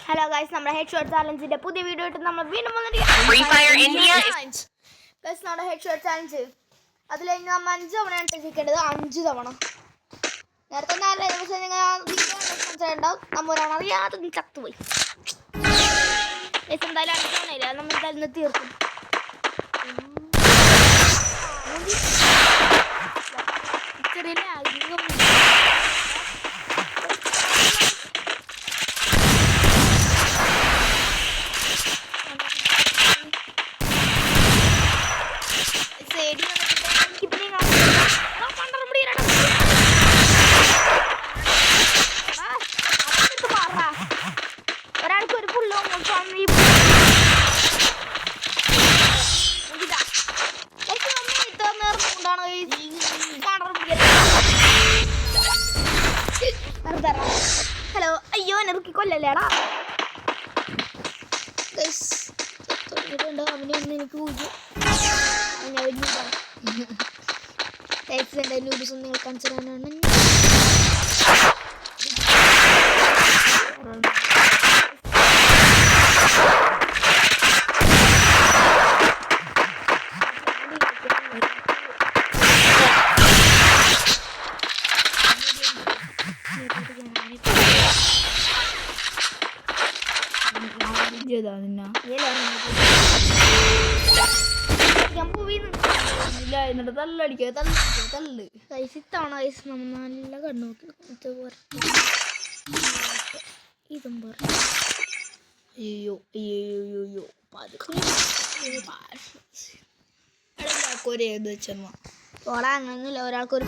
Hello guys, നമ്മുടെ head shot ചാലഞ്ചിന്റെ പുതിയ video ആയിട്ട് നമ്മൾ വീണ്ടും വന്നിരിക്കുകയാണ്. നമ്മുടെ ഹെഡ് ഷോട്ട് ചാലഞ്ച് അതിൽ നമ്മൾ 5 തവണയാണ് ചെയ്യിക്കേണ്ടത്. 5 തവണ. നേരത്തെ 4 ദിവസം നിങ്ങൾ മനസ്സിലായിട്ടുണ്ടാവും. നമ്മൾ ഒരാൾ അറിയാതെ ചത്തുപോയി. എന്തായാലും 5 തവണയില്ല, നമ്മൾ എന്തായാലും തീർക്കും. ചെറിയ ഒരാൾക്ക് ഒരു പുല്ലോ ഹലോ, അയ്യോ നെറുക്കി കൊല്ലല്ലേടാ. അവനെ ഒന്ന് എനിക്ക് എന്റെ നൂഡിൽസ് ഒന്ന് നിങ്ങൾ കാണിച്ചു തരാനാണ്. നല്ല കണ്ണോക്കി ഇതും ഒരേത് വെച്ചമ്മ ഓടാ. അങ്ങനൊന്നുമില്ല, ഒരാൾക്കൊരു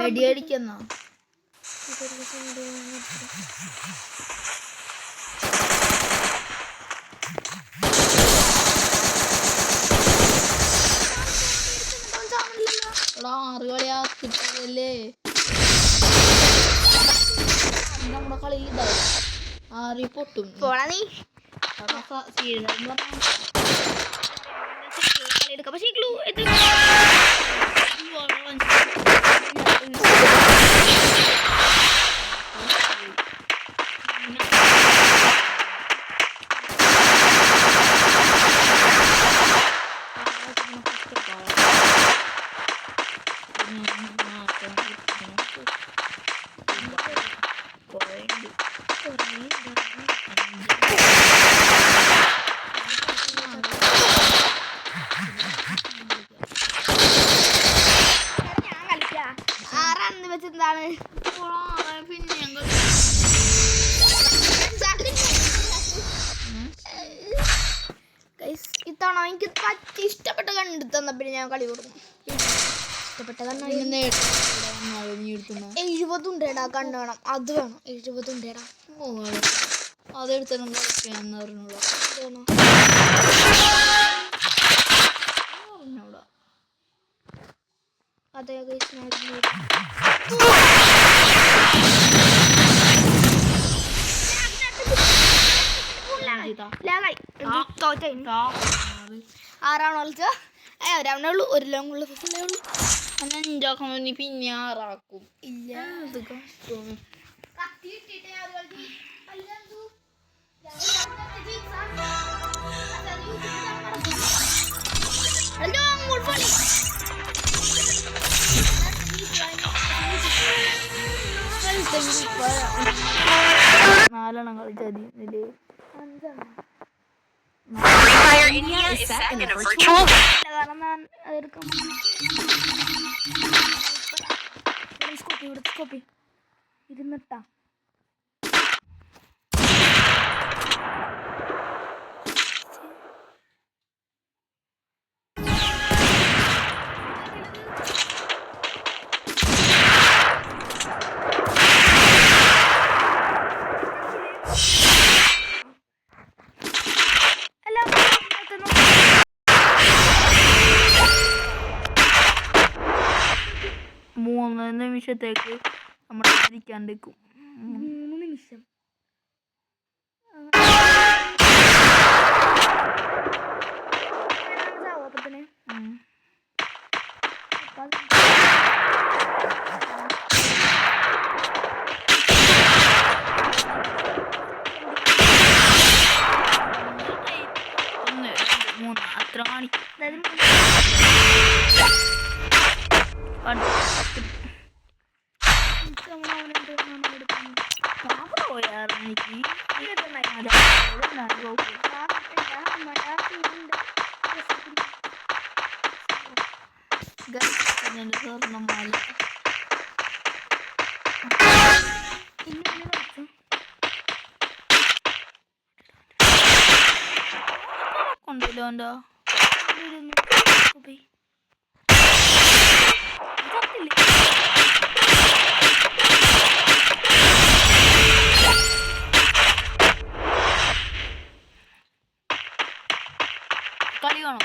വെടിയടിക്കുന്ന ആറ് കളിയാ കിട്ടല്ലേ. നമ്മുടെ കളി ഇതായി ആറി പൊട്ടും. പോടാ നീ. പക്ഷേ എന്താണ് പിന്നെ ഇത്തവണ എനിക്ക് പറ്റി ഇഷ്ടപ്പെട്ട കണ്ണെടുത്ത് തന്നപ്പോൾ ഞാൻ കളി കൊടുക്കും. ഇഷ്ടപ്പെട്ട കണ്ണ് 70 ഉണ്ടേടാ. കണ്ണ് വേണം, അത് വേണം. 70 ഉണ്ടേടാ. അതെടുത്തെല്ലാം കളിക്കാന്ന് പറഞ്ഞോളൂ. അതെ ആറാണോ കളിച്ചോ? ഒരാവണേ ഉള്ളൂ, ഒരു ലോങ്ങുള്ള ഫുള്ളേ ഉള്ളൂ. അഞ്ചാക്കാൻ പിന്നെ ആറാക്കും. ഇല്ല നാലെണ്ണം കളിച്ചാൽ സ്കോപ്പി ഇരുന്നിട്ടാ മൂന്ന് നിമിഷത്തേക്ക് നമ്മൾ ഇരിക്കാണ്ടിരിക്കും. 3 നിമിഷം അപ്പത്തന്നെ ഒന്ന് രണ്ട് മൂന്ന് അത്ര കാണിക്കും. പോയാറ് എനിക്ക് സ്വർണ്ണമാല കൊണ്ടല്ലോ എന്താ കളി കാണോ?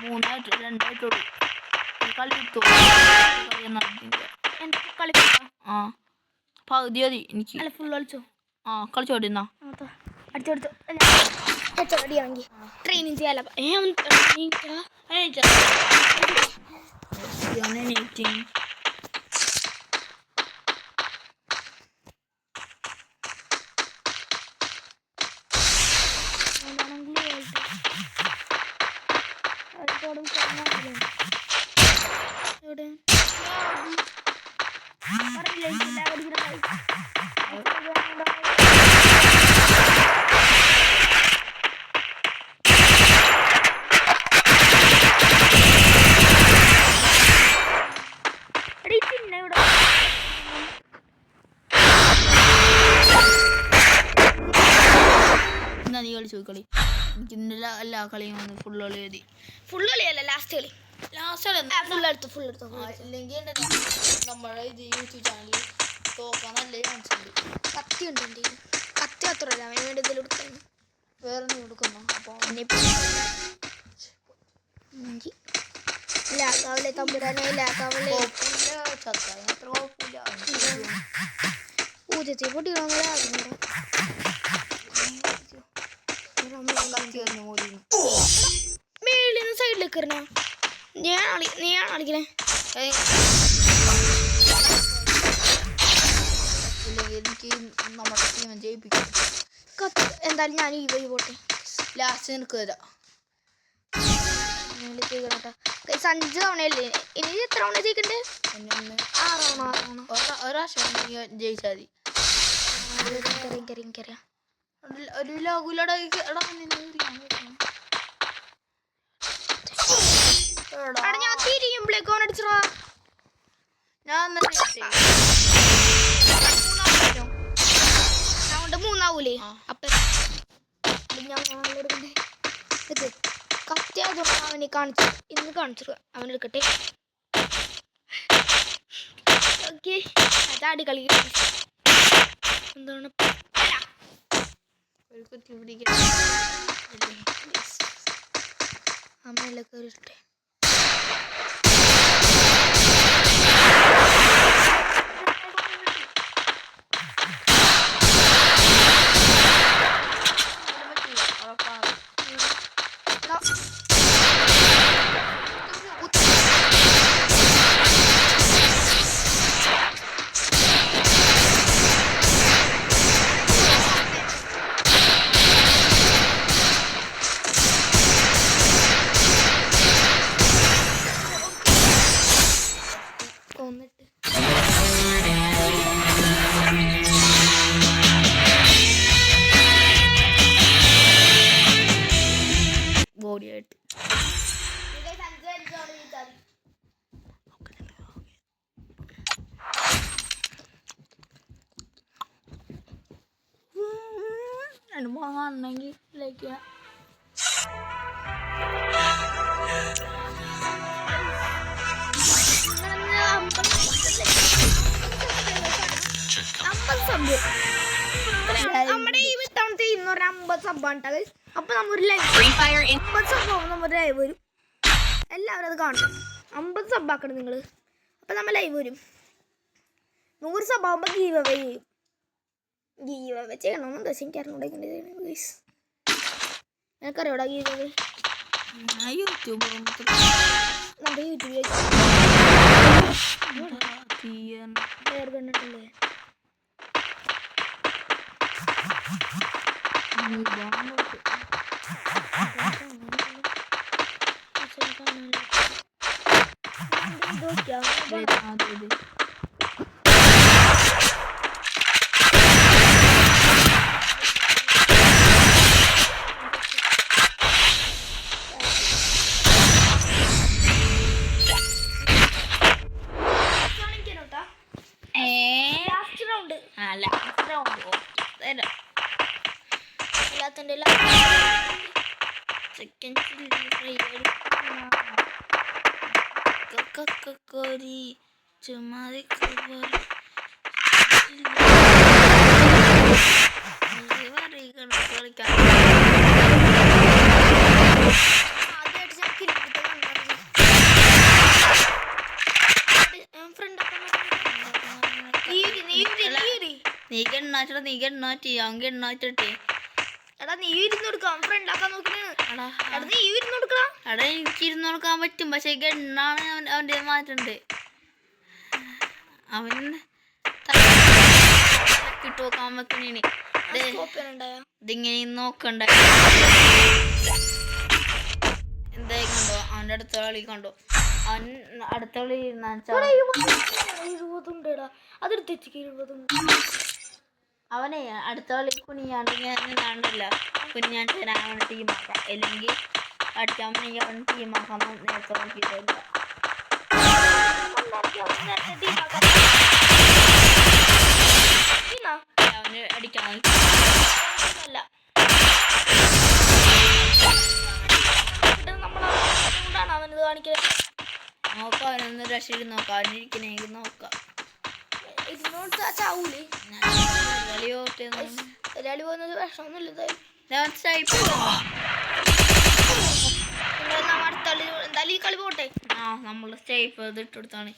3-2 കളി എടുത്തു. കളി ആ പകുതി മതി എനിക്ക്. അല്ല ഫുൾ കളിച്ചോ? ആ കളിച്ചോടിന്നാ അടിച്ചോടിയാണെങ്കിൽ ട്രെയിനിങ് ചെയ്യാലോ. എന്നാ നീ കളിച്ചു കളി. എനിക്ക് ഇന്നലെ എല്ലാ കളിയും വന്ന് ഫുൾ കളി എഴുതി. ഫുൾ കളിയല്ല ലാസ്റ്റ് കളി. ഫുൾ എടുത്തു ഇല്ലെങ്കിൽ നമ്മുടെ ഇത് യൂട്യൂബ് ചാനലിൽ തോക്കാൻ നല്ല ചാൻസ് ഉണ്ട്. കത്തി ഉണ്ട് എൻ്റെ കത്തി മാത്രമല്ല അവന് വേണ്ടി ഇതിൽ കൊടുക്കുന്നു. വേറെ നീ കൊടുക്കുന്നു. അപ്പോൾ ലാക്കാവിലെ തമ്പുരാനെ ലാക്കാവിലെ ചത്തായി അത്ര കുഴപ്പമില്ല. ഊജത്തി പൊട്ടിക്കണമെങ്കിൽ മേളിന്ന് സൈഡിലേക്ക് എറിഞ്ഞ നീയാണ് കളിക്കണേ. എനിക്ക് നമ്മുടെ ടീം ജയിപ്പിക്കും. എന്തായാലും ഞാൻ ഈ വഴി പോട്ടെ. ലാസ്റ്റ് നിനക്ക് തരാം. 5 തവണയല്ലേ? ഇനി എത്ര തവണ ജയിക്കണ്ടേ? 6 ഒരാശം ജയിച്ചാൽ മതി. ഒരു ലഘുലട ഞാൻ തിരിയുമ്പോഴേക്ക് ഓൺ അടിച്ചോ. ഞാൻ 3 അപ്പൊ ഞാൻ ഇത് കത്തിയായതുകൊണ്ട് അവനെ കാണിച്ചു. ഇന്ന് കാണിച്ചു അവനെടുക്കട്ടെ. ഓക്കെ അതാടി കളി. എന്താണ് അമ്മയിലെ കയറിട്ടെ. ബോഡിയായിട്ട് അതിന് കാണണമെങ്കിൽ ലൈക്ക് ചെയ്യാം. നമ്മുടെ ഈ തവണത്തെ 250 സബ്ബാണ്. അപ്പൊ നമ്മൊരു ലൈവ് 50 സബ്ബാകുമ്പോൾ നമ്മുടെ ലൈവ് വരും. എല്ലാവരും അത് കാണണം. 50 സബ്ബാക്കണം നിങ്ങൾ. അപ്പൊ നമ്മൾ ലൈവ് വരും. 100 സബ്ബാകുമ്പോൾ ഗീവ് അവേ ചെയ്യും. ഗീവ് അവേ ചെയ്യണമെന്ന് പക്ഷേ എനിക്ക് അറിഞ്ഞൂടെ ഗൈസ്. എനിക്കറിയോടാ ഗീവ് അവേ യൂട്യൂബ് നമ്മുടെ യൂട്യൂബിലേക്ക് കണ്ടിട്ടില്ലേ? ചുമ്മാതി കളിക്കാൻ നീ ഗണ്ണാച്ചിട്ടെ എടാ നീ ഇരുന്ന് കൊടുക്കാം. ഫ്രണ്ട് ആക്കാൻ നോക്കണേ. നീ ഇരുന്ന് കൊടുക്കണം. എടാ എനിക്ക് ഇരുന്ന് കൊടുക്കാൻ പറ്റും, പക്ഷെ ഗണ്ണാണ് അവൻ്റെ മാറ്റുണ്ട്. അവൻ ഇട്ട് നോക്കാൻ വെക്കണേ. ഇതിങ്ങനെ നോക്കണ്ട. എന്തായി കണ്ടോ അവൻ്റെ അടുത്ത കളി കണ്ടോ? അവൻ അടുത്ത കളി അവനെ അടുത്ത കളി കുനിയാണ്ട് ഞാനില്ല കുനിയാണ്ട് തരാൻ അവൻ ടീമാക്കാം. അല്ലെങ്കിൽ അടിക്കാൻ വേണമെങ്കിൽ അവൻ ടീമാക്കാൻ നേരത്തെ നോക്കിയിട്ടില്ല. അവന് അടിക്കാൻ അവനത് കാണിക്കാൻ നോക്കാം. അവനൊന്ന് രക്ഷയിൽ നോക്കാം. അവനിരിക്കണമെങ്കിൽ നോക്കാം. ചാവൂലേ കളിയോട്ടെ ഒരാളി പോകുന്നത് പ്രശ്നമൊന്നുമില്ല. എന്തായാലും ഈ കളി പോട്ടെ. നമ്മൾ സ്റ്റേപ്പ് ഇത് ഇട്ടെടുത്താണ്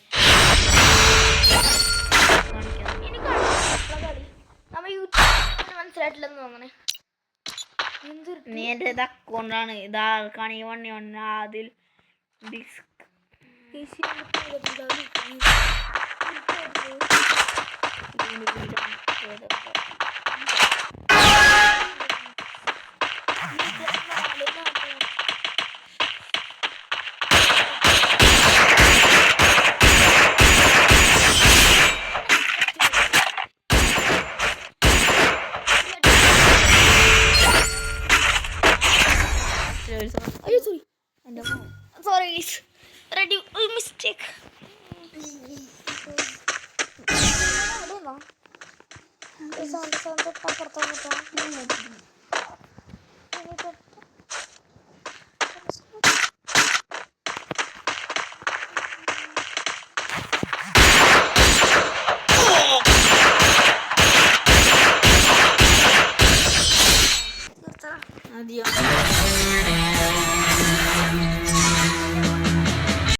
നമ്മ യൂട്യൂബ് മനസ്സിലായിട്ടില്ലെന്ന് തോന്നണേ. നീ എൻ്റെ ഇത് അക്കൗണ്ടാണ്. ഇതാർക്കാണെങ്കിൽ വണ്ണി അതിൽ ഡിസ്ക് sorry ready mistake. അതെയോ